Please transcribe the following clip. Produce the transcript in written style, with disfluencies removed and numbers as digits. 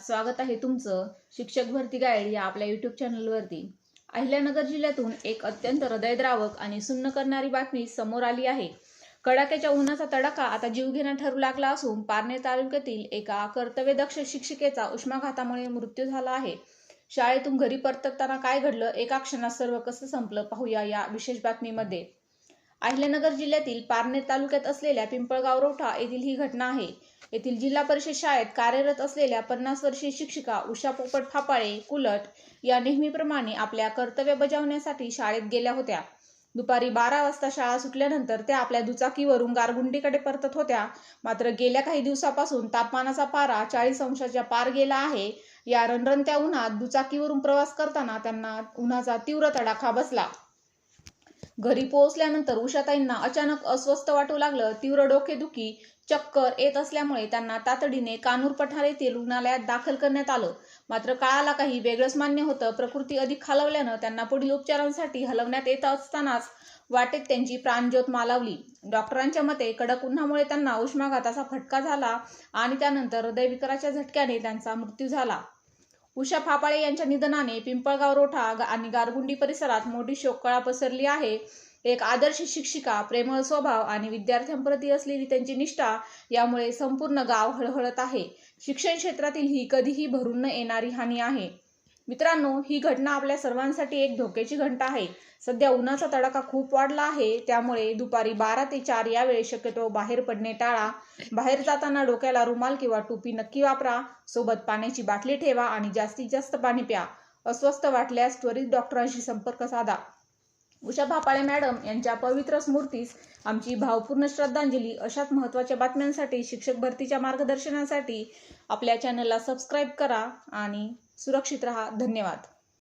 स्वागत आहे तुमचं शिक्षक भरती गाईड या आपल्या यूट्यूब चॅनलवरती। अहिल्यानगर जिल्ह्यातून एक अत्यंत हृदयद्रावक आणि सुन्न करणारी बातमी समोर आली आहे। कडाक्याच्या उन्हाचा तडाखा आता जीवघेणा ठरू लागला असून पारनेर तालुक्यातील एका कर्तव्यदक्ष शिक्षिकेचा उष्माघातामुळे मृत्यू झाला आहे। शाळेतून घरी परतताना काय घडलं, एका क्षणात सर्व कसं संपलं, पाहूया या विशेष बातमीमध्ये। अहिल्यानगर जिल्ह्यातील पारनेर तालुक्यात असलेल्या पिंपळगाव रोठा येथील ही घटना आहे। येथील जिल्हा परिषद शाळेत कार्यरत असलेल्या 50 वर्षीय शिक्षिका उषा पोपट फापाळे कुलट या नेहमीप्रमाणे आपल्या कर्तव्य बजावण्यासाठी शाळेत गेल्या होत्या। दुपारी 12 वाजता शाळा सुटल्यानंतर त्या आपल्या दुचाकीवरून गारगुंडीकडे परतत होत्या। मात्र गेल्या काही दिवसापासून तापमानाचा पारा 40 अंशाच्या पार गेला आहे। या रणरणत्या उन्हात दुचाकीवरून प्रवास करताना त्यांना उन्हाचा तीव्र तडाखा बसला। घरी पोहोचल्यानंतर उषाताईंना अचानक अस्वस्थ वाटू लागलं। तीव्र डोकेदुखी, चक्कर येत असल्यामुळे त्यांना तातडीने कानूर पठार येथील रुग्णालयात दाखल करण्यात आलं। मात्र काळाला काही वेगळंच मान्य होतं। प्रकृती अधिक खालावल्यानं त्यांना पुढील उपचारांसाठी हलवण्यात येत असतानाच वाटेत त्यांची प्राणज्योत मालवली। डॉक्टरांच्या मते कडक उन्हामुळे त्यांना उष्माघाताचा फटका झाला आणि त्यानंतर हृदयविकाराच्या झटक्याने त्यांचा मृत्यू झाला। उषा फापाळे यांच्या निधनाने पिंपळगाव रोठा आणि गारगुंडी परिसरात मोठी शोककळा पसरली आहे। एक आदर्श शिक्षिका, प्रेमळ स्वभाव आणि विद्यार्थ्यांप्रती असलेली त्यांची निष्ठा यामुळे संपूर्ण गाव हळहळत आहे। शिक्षण क्षेत्रातील ही कधीही भरून न येणारी हानी आहे। मित्रांनो, ही घटना आपल्या सर्वांसाठी एक धोक्याची घंटा आहे। सध्या उन्हाचा तडाखा खूप वाढला आहे, त्यामुळे दुपारी 12 ते 4 या वेळेस शक्यतो बाहेर पडणे टाळा। बाहेर जाताना डोक्याला रुमाल किंवा टोपी नक्की वापरा। सोबत पाण्याची बाटली ठेवा आणि जास्तीत जास्त पाणी प्या। अस्वस्थ वाटल्यास त्वरित डॉक्टरांशी संपर्क साधा। उषा फापाळे मॅडम यांच्या पवित्र स्मृतीस आमची भावपूर्ण श्रद्धांजली। अशाच महत्त्वाच्या बातम्यांसाठी, शिक्षक भरतीच्या मार्गदर्शनासाठी आपल्या चॅनलला सबस्क्राईब करा आणि सुरक्षित रहा। धन्यवाद।